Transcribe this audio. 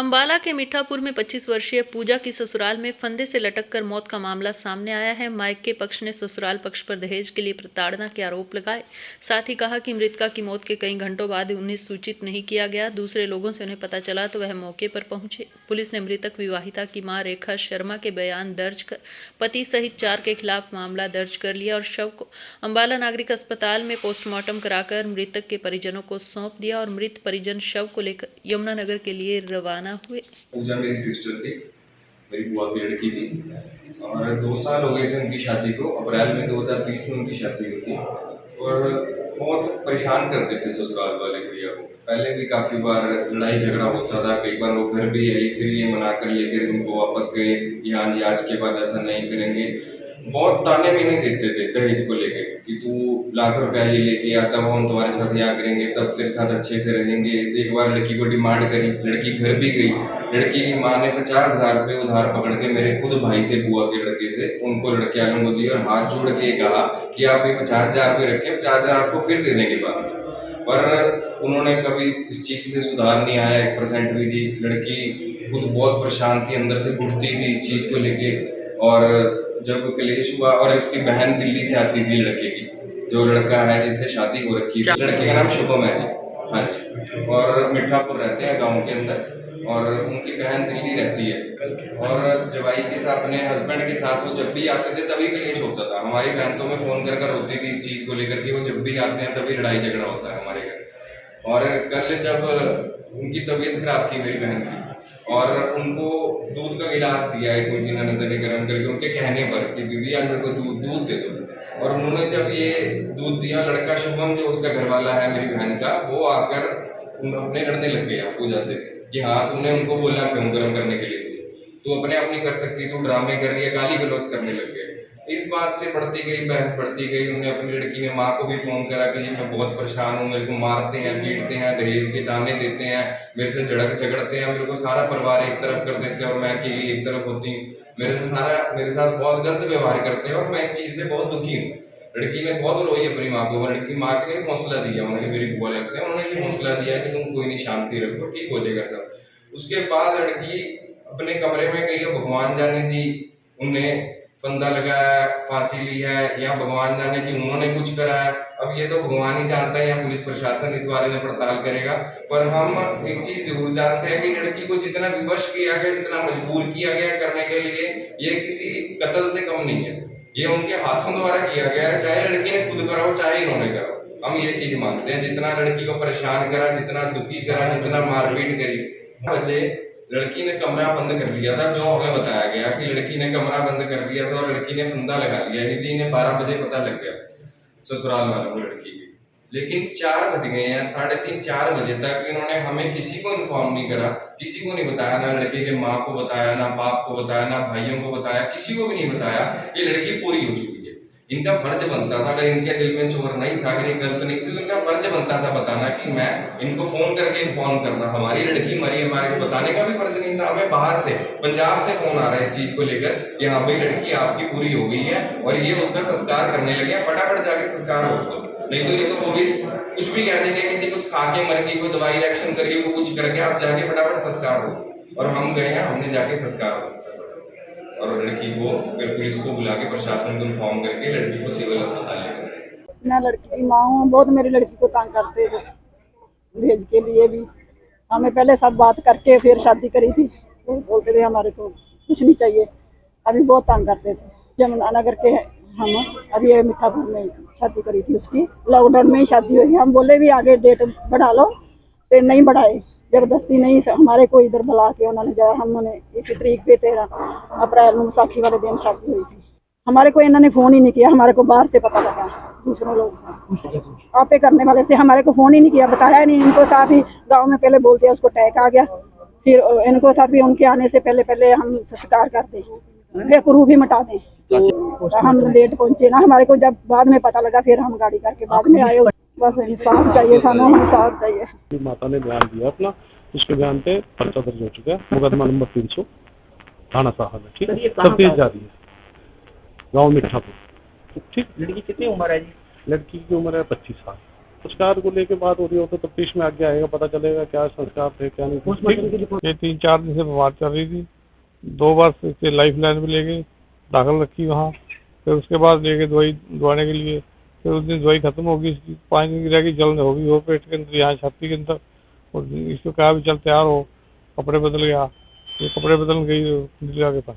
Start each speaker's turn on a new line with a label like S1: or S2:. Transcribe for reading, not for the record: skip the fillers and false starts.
S1: अंबाला के मीठापुर में 25 वर्षीय पूजा की ससुराल में फंदे से लटककर मौत का मामला सामने आया है। मायके पक्ष ने ससुराल पक्ष पर दहेज के लिए प्रताड़ना के आरोप लगाए। साथ ही कहा कि मृतका की मौत के कई घंटों बाद उन्हें सूचित नहीं किया गया। दूसरे लोगों से उन्हें पता चला तो वह मौके पर पहुंचे। पुलिस ने मृतक विवाहिता की मां रेखा शर्मा के बयान दर्ज कर पति सहित 4 के खिलाफ मामला दर्ज कर लिया और शव को अंबाला नागरिक अस्पताल में पोस्टमार्टम कराकर मृतक के परिजनों को सौंप दिया और मृत परिजन शव को लेकर यमुनानगर के लिए रवाना हुए।
S2: पूजा मेरी सिस्टर थी, मेरी बुआ की लड़की थी और 2 साल हो गए थे उनकी शादी को। अप्रैल में 2020 में उनकी शादी हुई थी और बहुत परेशान करते थे ससुराल वाले भैया को। पहले भी काफ़ी बार लड़ाई झगड़ा होता था। कई बार वो घर भी आई, फिर ये मना कर लेकर उनको वापस गए कि हाँ जी आज के बाद ऐसा नहीं करेंगे। बहुत ताने मीने देते थे दहेज को लेके कि तू लाख रुपया ये लेके आ, तब हम तुम्हारे साथ यहाँ करेंगे, तब तेरे साथ अच्छे से रहेंगे। एक बार लड़की को डिमांड करी, लड़की घर भी गई। लड़की की माँ ने 50,000 रुपये उधार पकड़ के मेरे खुद भाई से, बुआ के लड़के से, उनको लड़के वालों को दिए और हाथ जोड़ के कहा कि आप ये 50,000 रुपये रखें, 50,000 आपको फिर देने के बाद। पर उन्होंने कभी इस चीज़ से सुधार नहीं आया 1% भी जी। लड़की खुद बहुत परेशान थी, अंदर से घुटती थी इस चीज़ को लेके। और जब क्लेश हुआ और इसकी बहन दिल्ली से आती थी लड़के की, जो लड़का है जिससे शादी हो रखी है, लड़के का नाम शुभम है जी। हाँ जी, और मीठापुर रहते हैं गांव के अंदर और उनकी बहन दिल्ली रहती है। और जवाई के साथ, अपने हस्बैंड के साथ वो जब भी आते थे तभी क्लेश होता था। हमारी बहन तो हमें फ़ोन कर होती थी इस चीज़ को लेकर कि वो जब भी आते हैं तभी लड़ाई झगड़ा होता है हमारे घर। और कल जब उनकी तबीयत खराब थी मेरी बहन की और उनको दूध का गिलास दिया है उनकी ननद ने गर्म करके, उनके कहने पर कि दीदी आज मेरे को दूध दे दो। और उन्होंने जब ये दूध दिया, लड़का शुभम जो उसका घरवाला है मेरी बहन का, वो आकर अपने लड़ने लग गया पूजा से कि हाँ तुमने उनको बोला क्यों गर्म करने के लिए, तू अपने आप नहीं कर सकती, तू ड्रामे कर रही है, गाली गलौज करने लग गए। इस बात से बढ़ती गई बहस, बढ़ती गई। उन्हें अपनी लड़की ने माँ को भी फ़ोन करा कि जी मैं बहुत परेशान हूँ, मेरे को मारते हैं, पीटते हैं, दहेज के ताने देते हैं, मेरे से झगड़ते हैं, मेरे को सारा परिवार एक तरफ कर देते हैं और मैं अकेली एक तरफ होती हूँ। मेरे साथ बहुत गलत व्यवहार करते हैं और मैं इस चीज़ से बहुत दुखी हूँ। लड़की ने बहुत रोई अपनी माँ को। लड़की माँ ने हौसला दिया, उन्होंने, मेरी बुआ लगते हैं, उन्होंने ये हौसला दिया कि तुम कोई नहीं, शांति रखो, ठीक हो जाएगा सब। उसके बाद लड़की अपने कमरे में गई है, भगवान जाने जी उन्हें फंदा लगाया, फांसी ली है, या भगवान जाने कि उन्होंने कुछ करा है। अब ये तो भगवान ही जानता है या पुलिस प्रशासन इस बारे में पड़ताल करेगा। पर हम एक चीज जरूर जानते हैं कि लड़की को जितना विवश किया गया, जितना मजबूर किया गया करने के लिए, ये किसी कत्ल से कम नहीं है। ये उनके हाथों द्वारा किया गया है, चाहे लड़की ने खुद करा हो चाहे इन्होंने करा। हम ये चीज मानते हैं, जितना लड़की को परेशान करा, जितना दुखी करा, जितना मारपीट करी। बजे लड़की ने कमरा बंद कर लिया था, जो हमें बताया गया कि लड़की ने कमरा बंद कर लिया था और लड़की ने फंदा लगा लिया है जी। इन्हें 12 बजे पता लग गया ससुराल वालों को लड़की की, लेकिन 4 बज गए हैं, 3:30 4 बजे तक इन्होंने हमें किसी को इन्फॉर्म नहीं करा, किसी को नहीं बताया, ना लड़के के माँ को बताया, ना बाप को बताया, ना भाइयों को बताया, किसी को भी नहीं बताया। ये लड़की पूरी हो चुकी है। इनका फर्ज बनता था, अगर इनके दिल में चोर नहीं था, अगर ये गलत नहीं थी, तो इनका फर्ज बनता था बताना कि मैं इनको फोन करके इन्फॉर्म करना। हमारी लड़की मरी, हमारे को बताने का भी फर्ज नहीं था। हमें बाहर से, पंजाब से फोन आ रहा है इस चीज को लेकर कि हाँ भाई लड़की आपकी पूरी हो गई है और ये उसका संस्कार करने लगे हैं, फटाफट जाके संस्कार हो दो, नहीं तो ये तो वो भी कुछ भी कह देंगे कि कुछ खा के मर गई, कोई दवाई रिएक्शन करिए, वो कुछ करके आप जाके फटाफट संस्कार हो। और हम गए हैं, हमने जाके संस्कार हो और लड़की को फिर पुलिस को बुला के, प्रशासन को इन्फॉर्म करके लड़की को सिविल अस्पताल ले गए।
S3: मैं लड़की की माँ हूँ, बहुत मेरी लड़की को तंग करते थे दहेज के लिए भी। हमें पहले सब बात करके फिर शादी करी थी, वो बोलते थे हमारे को कुछ नहीं चाहिए। अभी बहुत तंग करते थे। यमुनानगर के हम अभी ये मीठापुर में शादी करी थी, उसकी लॉकडाउन में ही शादी हुई। हम बोले भी आगे डेट बढ़ा लो, फिर नहीं बढ़ाए, जबरदस्ती नहीं। हमारे को इधर बुला के उन्होंने जाया, हमने इसी तारीख पे 13 अप्रैल में विसाखी वाले दिन शादी हुई थी। हमारे को इन्होंने फ़ोन ही नहीं किया, हमारे को बाहर से पता लगा, दूसरों लोग से आपे करने वाले थे, हमारे को फ़ोन ही नहीं किया, बताया नहीं। इनको था भी गांव में पहले बोलते हैं उसको अटैक आ गया, फिर इनको था भी उनके आने से पहले हम संस्कार कर दें, फिर प्रूफ ही मिटा दें। तो हम लेट पहुंचे ना, हमारे को जब बाद में पता लगा फिर हम गाड़ी करके बाद में आए। बस इंसाफ चाहिए, सानू इंसाफ चाहिए।
S4: माता ने बयान दिया अपना, उसके बयान पे पर्चा दर्ज हो चुका है, मुकदमा नंबर 300 थाना साहब है। ठीक है, तफ्तीश जारी है, गाँव मीठापुर। ठीक।
S5: लड़की कितनी उम्र है जी?
S4: लड़की की उम्र है 25 साल। संस्कार को लेके बात हो रही हो तो तफ्तीश में आगे आएगा, पता चलेगा क्या संस्कार थे क्या नहीं। ये 3-4 दिन से बीमार चल रही थी, 2 बार से लाइफ लाइन में ले गए, दाखिल रखी वहाँ, फिर उसके बाद ले गए दवाई दवाने के लिए, फिर उस दिन दवाई खत्म होगी, इसकी 5 दिन की रह गई, जलन होगी वो पेट के अंदर, यहाँ छाती के अंदर, और इसको कहा भी चल तैयार हो, कपड़े बदल गया, ये कपड़े बदल गई नीला के पास।